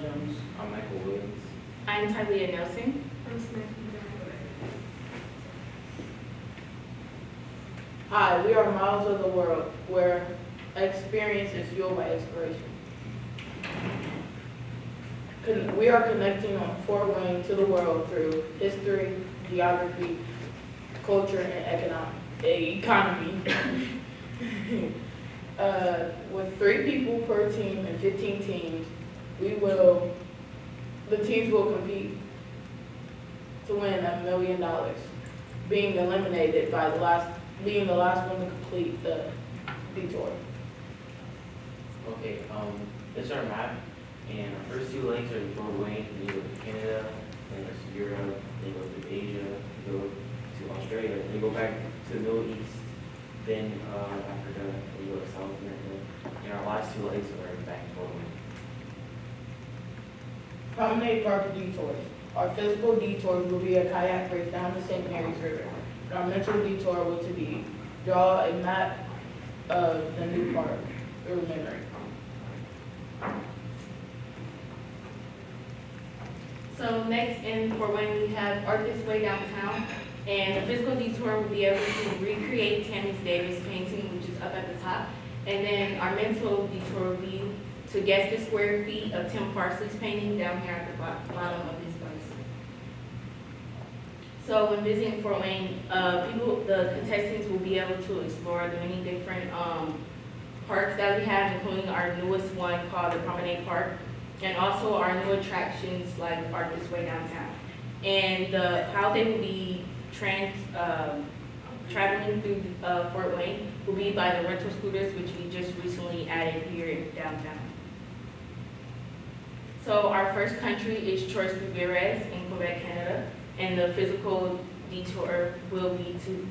Jones. I'm Michael Williams. I'm Talia Nelson. I'm Smith. Hi, we are Miles of the World, where experience is fueled by inspiration. We are connecting on Fort Wayne to the world through history, geography, culture, and economy. With 3 people per team and 15 teams, the teams will compete to win $1 million, being eliminated by being the last one to complete the detour. Okay, this is our map, and our first 2 lanes are in Fort Wayne, then you go to Canada, then there's Europe, then you go to Asia, you go to Australia, then you go back to the Middle East, then Africa, then you go to South America, and our last 2 lanes are back in Fort Wayne. Promenade Park detours. Our physical detours will be a kayak race down the St. Mary's River. Our mental detour will be draw a map of the new park, remembering. So next in Fort Wayne, we have Art This Way Downtown. And the physical detour will be able to recreate Tammy's Davis painting, which is up at the top. And then our mental detour will be to guess the square feet of Tim Parsley's painting down here at the bottom of this place. So when visiting Fort Wayne, the contestants will be able to explore the many different parks that we have, including our newest one called the Promenade Park, and also our new attractions like Art This Way Downtown. And how they will be traveling through Fort Wayne will be by the rental scooters, which we just recently added here in downtown. So our first country is Choice Rivières in Quebec, Canada, and the physical detour will be to,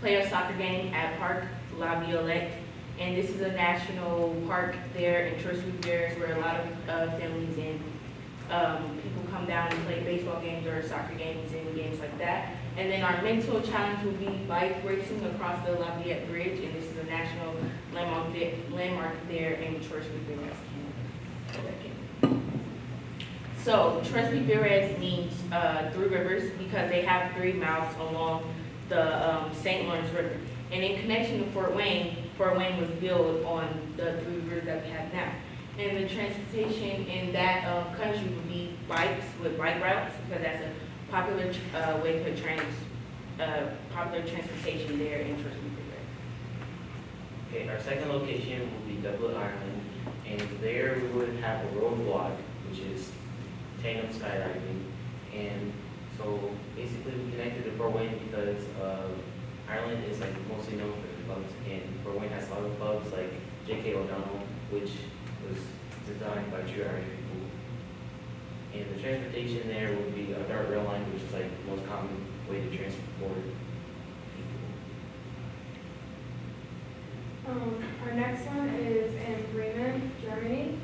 play a soccer game at Parc La Violette. And this is a national park there in Choice Rivières where a lot of families and people come down and play baseball games or soccer games and games like that. And then our mental challenge will be bike racing across the Lafayette Bridge, and this is a national landmark there in Choice Rivières, Canada. So Choice Rivières means 3 rivers because they have 3 mouths along the St. Lawrence River. And in connection to Fort Wayne was built on the 3 rivers that we have now. And the transportation in that country would be bikes with bike routes because that's a popular way to popular transportation there in Choice Rivières. Okay, our second location will be Dublin, Ireland, and there we would have a roadblock, which is tandem skydiving. And so basically we connected to Fort Wayne because Ireland is like mostly known for the clubs, and Fort Wayne has a lot of clubs like J.K. O'Donnell, which was designed by true Irish people. And the transportation there would be a dark rail line, which is like the most common way to transport people. Our next one is in Bremen, Germany.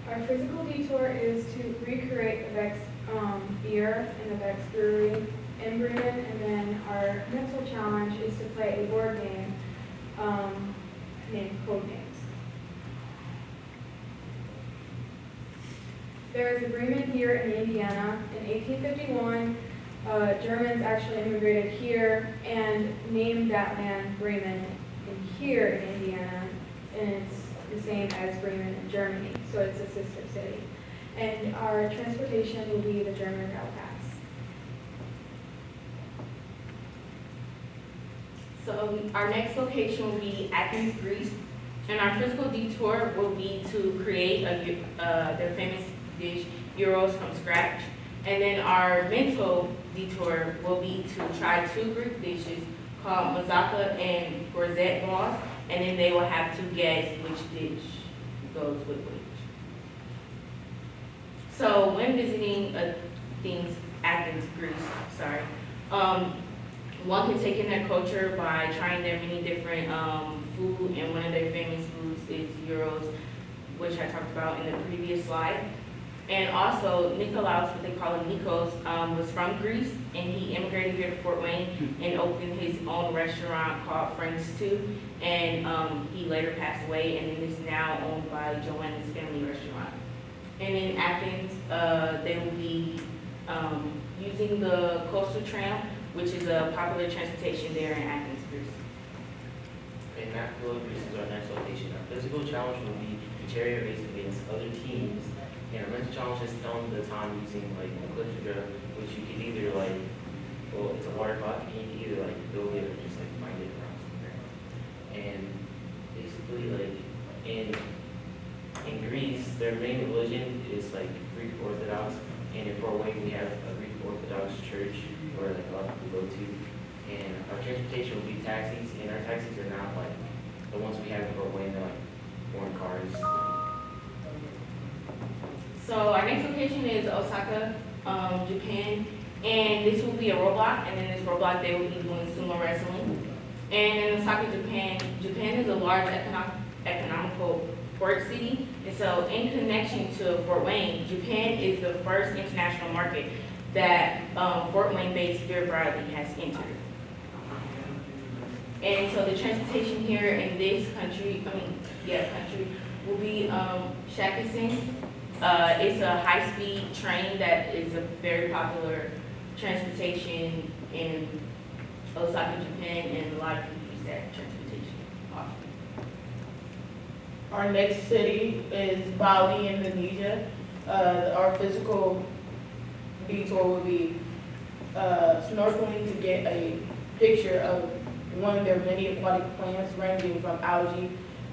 Our physical detour is to recreate the Beck's beer and the Beck's brewery in Bremen, and then our mental challenge is to play a board game named Codenames. There is a Bremen here in Indiana. In 1851, Germans actually immigrated here and named that land Bremen here in Indiana, and it's the same as Bremen in Germany, so it's a sister city. And our transportation will be the German Rail Pass. So our next location will be Athens, Greece, and our physical detour will be to create their famous dish, gyros, from scratch. And then our mental detour will be to try 2 Greek dishes called mazzaka and gorzet balls, and then they will have to guess which dish goes with which. So when visiting Athens, Greece, one can take in their culture by trying their many different food, and one of their famous foods is gyros, which I talked about in the previous slide. And also, Nikolaos, what they call him Nikos, was from Greece, and he immigrated here to Fort Wayne and opened his own restaurant called Frank's Stew, and he later passed away, and it is now owned by Joanna's Family Restaurant. And in Athens, they will be using the coastal tram, which is a popular transportation there in Athens, Greece. Okay, Nashville, Greece is our next location. Our physical challenge will be a chariot race against other teams. And our mental challenge is on the time using like a clip drill, which you can either like, well, it's a water clock, and you can either like build it or just like find it around somewhere. And basically like in Greece, their main religion is like Greek Orthodox. And in Fort Wayne, we have a Greek Orthodox church where like a lot of people go to. And our transportation will be taxis, and our taxis are not like the ones we have in Fort Wayne, they're like foreign cars. So our next location is Osaka, Japan, and this will be a roadblock, and in this roadblock they will be doing sumo wrestling. And in Osaka, Japan is a large economical port city, and so in connection to Fort Wayne, Japan is the first international market that Fort Wayne-based Spirit Bradley has entered. And so the transportation here in this country, will be Shakusen. It's a high-speed train that is a very popular transportation in Osaka, Japan, and a lot of people use that transportation often. Our next city is Bali, Indonesia. Our physical detour will be snorkeling to get a picture of one of their many aquatic plants ranging from algae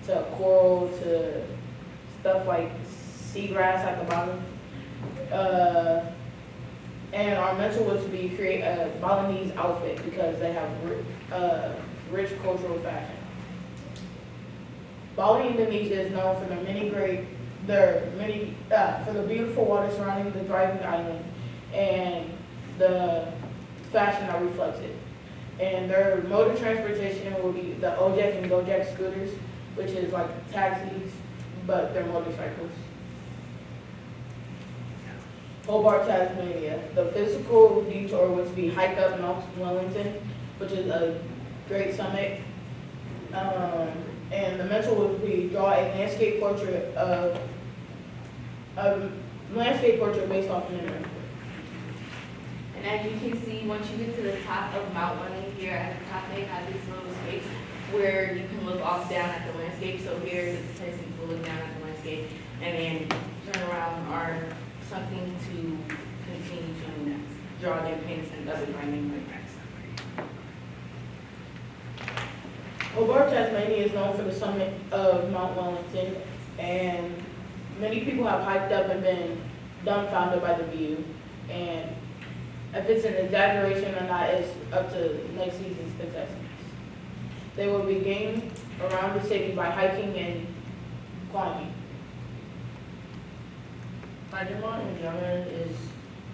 to coral to stuff like seagrass at the bottom. And our mental was to be create a Balinese outfit because they have rich cultural fashion. Bali, Indonesia is known for for the beautiful water surrounding the thriving island and the fashion that reflects it. And their mode of transportation will be the Ojek and Gojek scooters, which is like taxis, but they're motorcycles. Hobart, Tasmania. The physical detour was to be hike up Mount Wellington, which is a great summit. And the mental would be draw a landscape portrait based off memory. And as you can see, once you get to the top of Mount Wellington, here at the top they have this little space where you can look off down at the landscape. So here is the place you can look down at the landscape and then turn around or something to continue to draw their paints and other binding artifacts. Hobart, Tasmania is known for the summit of Mount Wellington, and many people have hiked up and been dumbfounded by the view. And if it's an exaggeration or not, it's up to next season's contestants. They will begin around the city by hiking and climbing. Hydromont and Yemen is,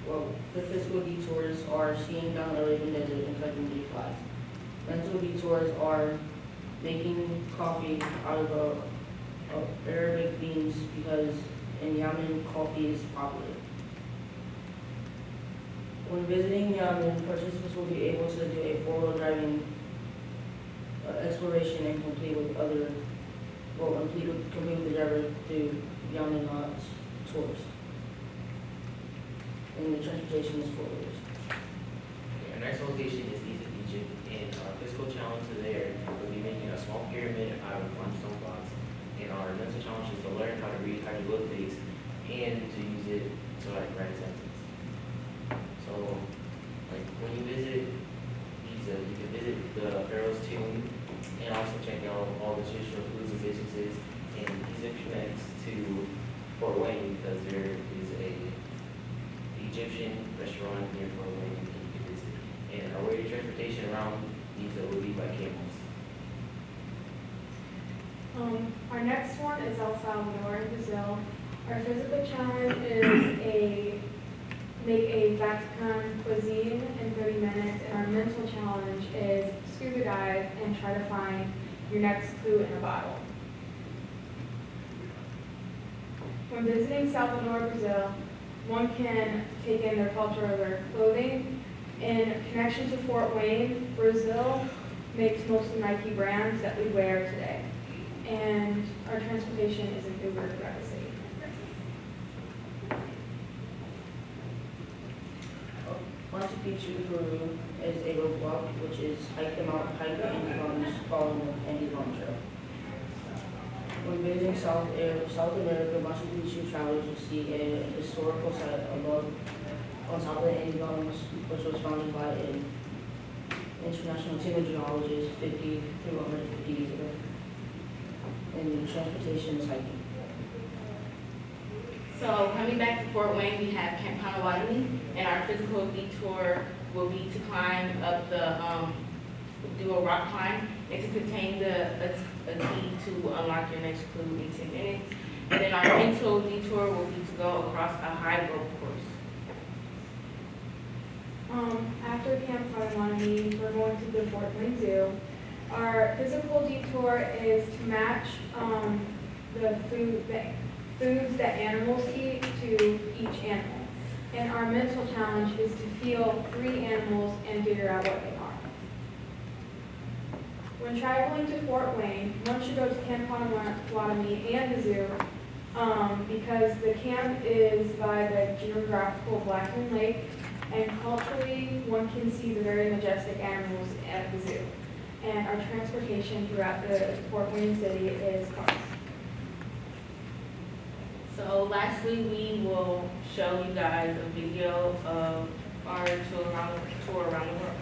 well, the physical detours are skiing down the Arabian Desert and collecting bee flies. Mental detours are making coffee out of Arabic beans because in Yemen coffee is popular. When visiting Yemen, participants will be able to do a four-wheel driving exploration and complete with the driver through Yemen tours. And the transportation is 4 wheelers. Our next location is Egypt, and our physical challenge there will be making a small pyramid out of limestone blocks. And our mental challenge is to learn how to read hieroglyphics and to use it to write sentences. So, like when you visit Giza, you can visit the Pharaoh's tomb and also check out all the traditional foods and businesses. And Giza connects to Fort Wayne because there is a Egyptian restaurant near Fort Wayne that you can visit. And our way of transportation around Giza would be by camels. Our next one is El Salvador, Brazil. Our physical challenge is make a Vatican cuisine in 30 minutes, and our mental challenge is scuba dive and try to find your next clue in a bottle. When visiting Salvador, Brazil, one can take in their culture of their clothing. In connection to Fort Wayne, Brazil makes most of the Nike brands that we wear today. And our transportation is an Uber throughout the city. Picchu, Peru is a roadblock, which is hike the Andes Mountains following the Andes Mountain Trail. When visiting South America, Machu Picchu travelers will see a historical site above on top of the Andes Mountains, which was founded by an international team of geologists 150 years ago. And transportation is hiking. So coming back to Fort Wayne, we have Camp Potawatomi, and our physical detour will be to climb up do a rock climb, and to contain a key to unlock your next clue in 10 minutes. And then our mental detour will be to go across a high rope course. After Camp Potawatomi, we're going to the Fort Wayne Zoo. Our physical detour is to match the foods that animals eat to each animal. And our mental challenge is to feel 3 animals and figure out what they are. When traveling to Fort Wayne, one should go to Camp Potawatomi and the zoo because the camp is by the geographical Blackman Lake, and culturally one can see the very majestic animals at the zoo. And our transportation throughout the Fort Wayne city is cars. So lastly, we will show you guys a video of our tour around the world.